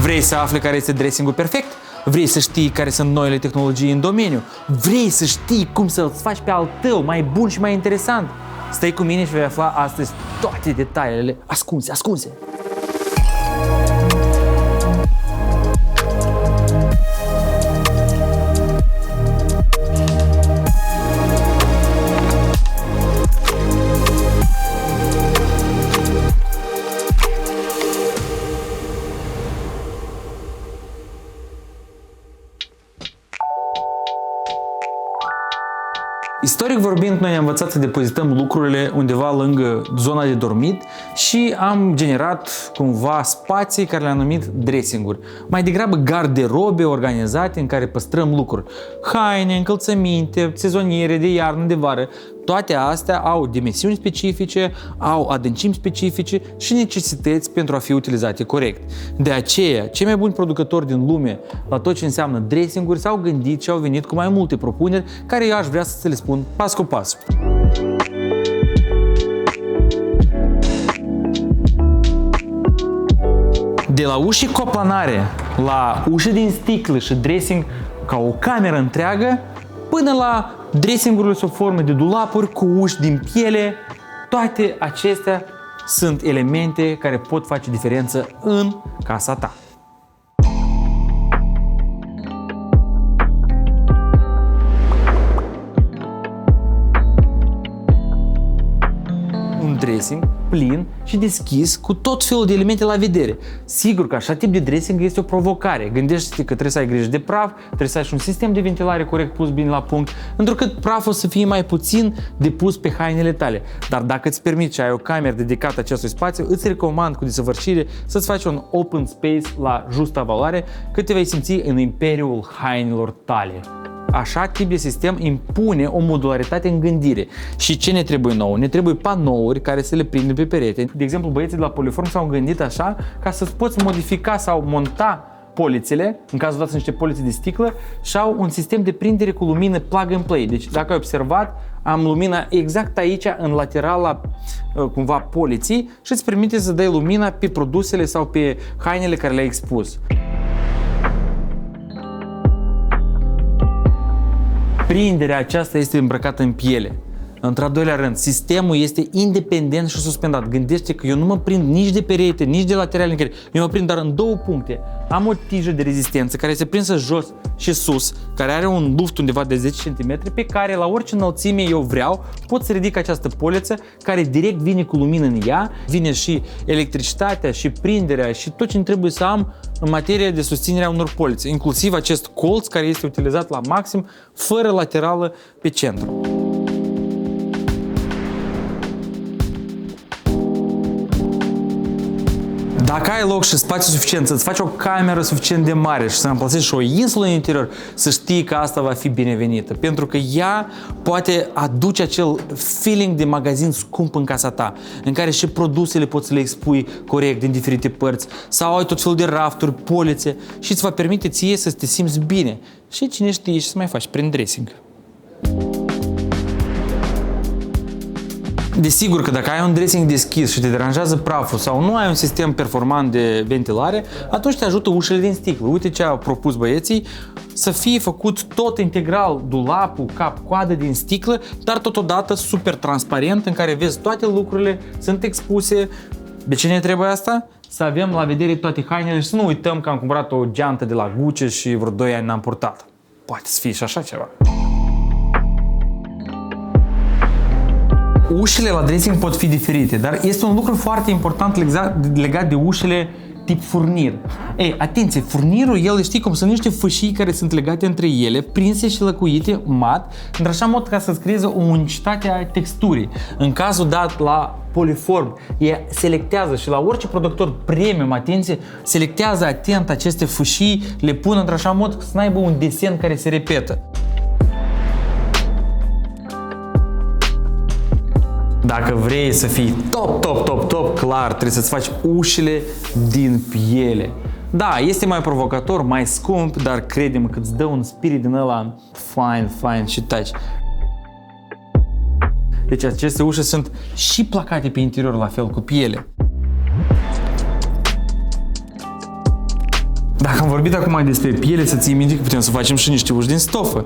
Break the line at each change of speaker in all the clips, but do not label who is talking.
Vrei să afli care este dressingul perfect? Vrei să știi care sunt noile tehnologii în domeniu? Vrei să știi cum să-l faci pe al tău mai bun și mai interesant? Stai cu mine și vei afla astăzi toate detaliile ascunse. Istoric vorbind, noi am învățat să depozităm lucrurile undeva lângă zona de dormit și am generat cumva spații care le-am numit dressing-uri. Mai degrabă garderobe organizate în care păstrăm lucruri. Haine, încălțăminte, sezoniere de iarnă, de vară. Toate astea au dimensiuni specifice, au adâncimi specifice și necesități pentru a fi utilizate corect. De aceea, cei mai buni producători din lume la tot ce înseamnă dressing-uri s-au gândit și au venit cu mai multe propuneri care eu aș vrea să le spun pas cu pas. De la uși coplanare, la uși din sticlă și dressing ca o cameră întreagă, până la dressingurile sub formă de dulapuri cu uși din piele, toate acestea sunt elemente care pot face diferență în casa ta. Un dressing plin și deschis cu tot felul de elemente la vedere. Sigur că așa tip de dressing este o provocare. Gândește-te că trebuie să ai grijă de praf, trebuie să ai și un sistem de ventilare corect pus bine la punct, întrucât praful să fie mai puțin depus pe hainele tale. Dar dacă îți permiți și ai o cameră dedicată acestui spațiu, îți recomand cu desăvârșire să-ți faci un open space la justa valoare, că te vei simți în imperiul hainelor tale. Așa tip de sistem impune o modularitate în gândire. Și ce ne trebuie nou? Ne trebuie panouri care să le prindem pe perete. De exemplu, băieții de la Poliform s-au gândit așa ca să poți modifica sau monta polițele, în cazul dat sunt niște polițe de sticlă, și au un sistem de prindere cu lumină plug and play. Deci, dacă ai observat, am lumina exact aici, în lateral la cumva poliții și îți permite să dai lumina pe produsele sau pe hainele care le-ai expus. Prinderea aceasta este îmbrăcată în piele. Într-al doilea rând, sistemul este independent și suspendat. Gândește că eu nu mă prind nici de perete, nici de laterale încări. Eu mă prind doar în două puncte. Am o tijă de rezistență care este prinsă jos și sus, care are un luft undeva de 10 cm, pe care la orice înălțime eu vreau, pot să ridic această poliță care direct vine cu lumină în ea, vine și electricitatea și prinderea și tot ce trebuie să am în materie de susținere a unor polițe, inclusiv acest colț care este utilizat la maxim, fără laterală pe centru. Dacă ai loc și spațiu suficient să-ți faci o cameră suficient de mare și să amplasezi și o insulă în interior, să știi că asta va fi binevenită. Pentru că ea poate aduce acel feeling de magazin scump în casa ta, în care și produsele poți să le expui corect din diferite părți, sau ai tot felul de rafturi, polițe și îți va permite ție să te simți bine. Și cine știe și să mai faci prin dressing. Desigur că dacă ai un dressing deschis și te deranjează praful sau nu ai un sistem performant de ventilare, atunci te ajută ușile din sticlă. Uite ce au propus băieții, să fie făcut tot integral dulapul, cap-coadă din sticlă, dar totodată super transparent, în care vezi toate lucrurile, sunt expuse. De ce ne trebuie asta? Să avem la vedere toate hainele și să nu uităm că am cumpărat o geantă de la Gucci și vreo 2 ani n-am purtat. Poate să fie și așa ceva. Ușile la dressing pot fi diferite, dar este un lucru foarte important legat de ușile tip furnir. Ei, atenție, furnirul, el știi cum, sunt niște fâșii care sunt legate între ele, prinse și lăcuite mat, într-așa mod ca să-ți creeze o unicitate a texturii. În cazul dat la Poliform, ea selectează și la orice producător premium, atenție, selectează atent aceste fâșii, le pun într-așa mod să n-aibă un desen care se repetă. Dacă vrei să fii top, clar, trebuie să-ți faci ușile din piele. Da, este mai provocator, mai scump, dar crede-mă că îți dă un spirit din ăla fine și touch. Deci aceste uși sunt și placate pe interior la fel cu piele. Dacă am vorbit acum despre piele, să ții minte că putem să facem și niște uși din stofă.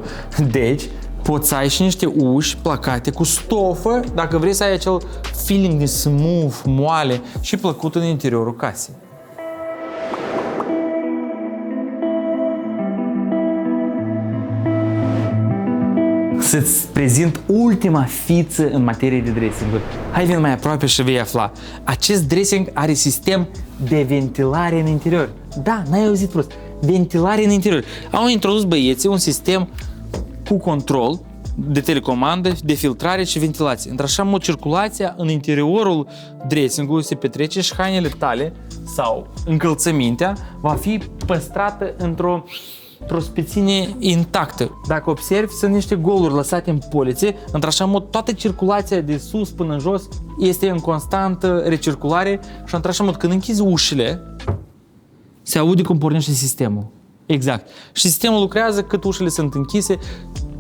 Deci, poți să ai și niște uși placate cu stofă dacă vrei să ai acel feeling de smooth, moale și plăcut în interiorul casei. Să-ți prezint ultima fiță în materie de dressing-uri. Hai, vin mai aproape și vei afla. Acest dressing are sistem de ventilare în interior. Da, n-ai auzit prost. Ventilare în interior. Au introdus băieții un sistem cu control de telecomandă, de filtrare și ventilație. Într-așa mod, circulația în interiorul dressing-ului se petrece și hainele tale sau încălțămintea va fi păstrată într-o speține intactă. Dacă observi, sunt niște goluri lăsate în polițe, într-așa mod toată circulația de sus până în jos este în constantă recirculare și într-așa mod când închizi ușile, se aude cum pornește sistemul. Exact. Și sistemul lucrează cât ușile sunt închise.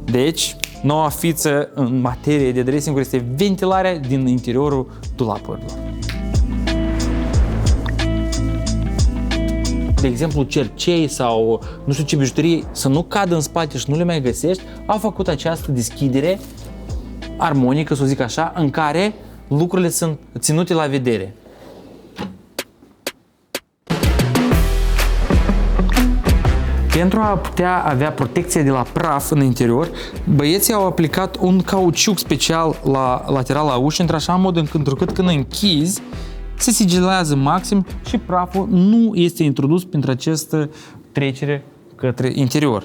Deci, noua fiță în materie de dressing este ventilarea din interiorul dulapurilor. De exemplu, cercei sau nu știu ce bijuterii să nu cadă în spate și nu le mai găsești, au făcut această deschidere armonică, să zic așa, în care lucrurile sunt ținute la vedere. Pentru a putea avea protecție de la praf în interior, băieții au aplicat un cauciuc special la lateral la ușă, într-așa mod încât când închizi, se sigilează maxim și praful nu este introdus printre această trecere către interior.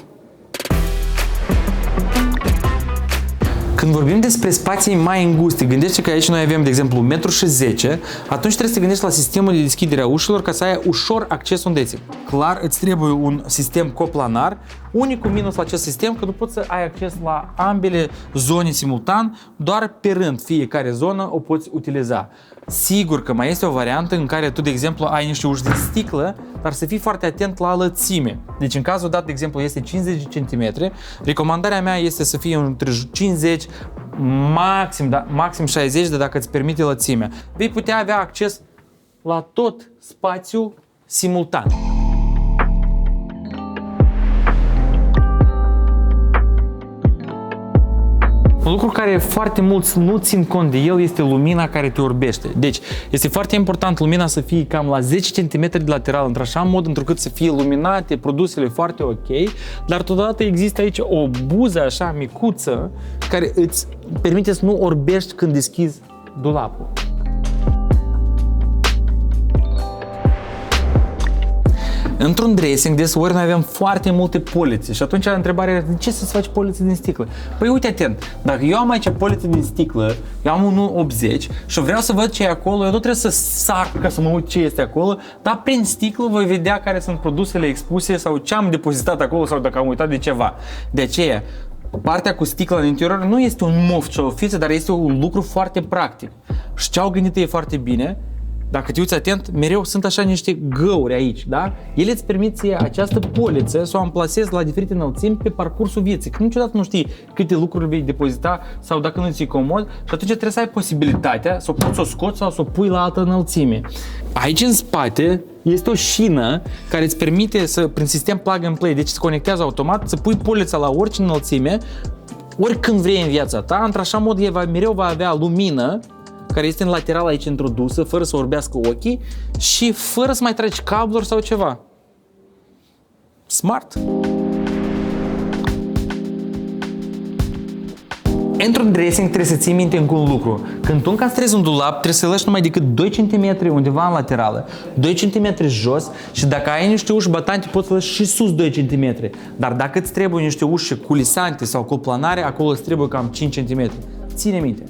Când vorbim despre spații mai înguste, gândește că aici noi avem, de exemplu, 1,10 m, atunci trebuie să te gândești la sistemul de deschidere a ușilor ca să ai ușor acces unde ți. Clar, îți trebuie un sistem coplanar. Unicul minus la acest sistem că nu poți să ai acces la ambele zone simultan, doar pe rând, fiecare zonă o poți utiliza. Sigur că mai este o variantă în care tu, de exemplu, ai niște uși de sticlă, dar să fii foarte atent la lățime. Deci, în cazul dat, de exemplu, este 50 cm, recomandarea mea este să fie între 50, maxim 60, de dacă îți permite lățimea. Vei putea avea acces la tot spațiul simultan. Un lucru care foarte mulți nu țin cont de el este lumina care te orbește. Deci, este foarte important lumina să fie cam la 10 cm de lateral, într-așa mod întrucât să fie luminate produsele foarte ok, dar totodată există aici o buză așa micuță care îți permite să nu orbești când deschizi dulapul. Într-un dressing, deseori noi avem foarte multe polițe și atunci întrebarea este, de ce să-ți faci polițe din sticlă? Păi uite atent, dacă eu am aici polițe din sticlă, eu am 1,80 și vreau să văd ce e acolo, eu nu trebuie să sar ca să mă uit ce este acolo, dar prin sticlă voi vedea care sunt produsele expuse sau ce am depozitat acolo sau dacă am uitat de ceva. De aceea, partea cu sticla în interior nu este un moft sau o fiță, dar este un lucru foarte practic. Și ce au gândit ei foarte bine, dacă te uiți atent, mereu sunt așa niște găuri aici, da? Ele îți permit ție această poliță să o amplasezi la diferite înălțimi pe parcursul vieții. Că niciodată nu știi câte lucruri vei depozita sau dacă nu ți-e comod și atunci trebuie să ai posibilitatea să o poți să o scoți sau să o pui la altă înălțime. Aici în spate este o șină care îți permite să, prin sistem plug and play, deci se conectează automat, să pui polița la orice înălțime, oricând vrei în viața ta, într-așa mod mereu va avea lumină care este în lateral aici introdusă, fără să orbească ochii și fără să mai tragi cabluri sau ceva. Smart! Într-un dressing trebuie să ții minte încă un lucru. Când tu încastrezi un dulap, trebuie să lași numai decât 2 cm undeva în laterală, 2 cm jos și dacă ai niște uși batante, poți să lași și sus 2 cm. Dar dacă îți trebuie niște uși culisante sau coplanare, acolo îți trebuie cam 5 cm. Ține minte!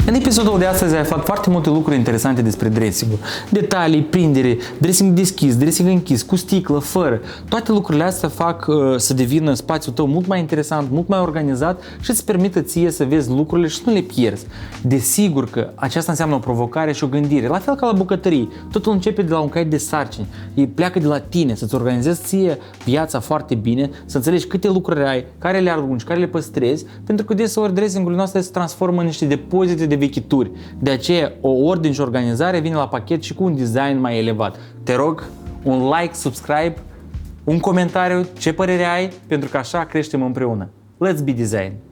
În episodul de astăzi ai aflat foarte multe lucruri interesante despre dressing-ul. Detalii, prindere, dressing deschis, dressing închis, cu sticlă, fără. Toate lucrurile astea fac să devină spațiul tău mult mai interesant, mult mai organizat și îți permită ție să vezi lucrurile și să nu le pierzi. Desigur că aceasta înseamnă o provocare și o gândire. La fel ca la bucătărie, totul începe de la un caiet de sarcini. Ei pleacă de la tine, să-ți organizezi ție viața foarte bine, să înțelegi câte lucruri ai, care le arunci, care le păstrezi, pentru că deseori dressing-urile noastre se transformă în niște depozite de vechituri. De aceea, o ordine și organizare vine la pachet și cu un design mai elevat. Te rog, un like, subscribe, un comentariu, ce părere ai, pentru că așa creștem împreună. Let's be design!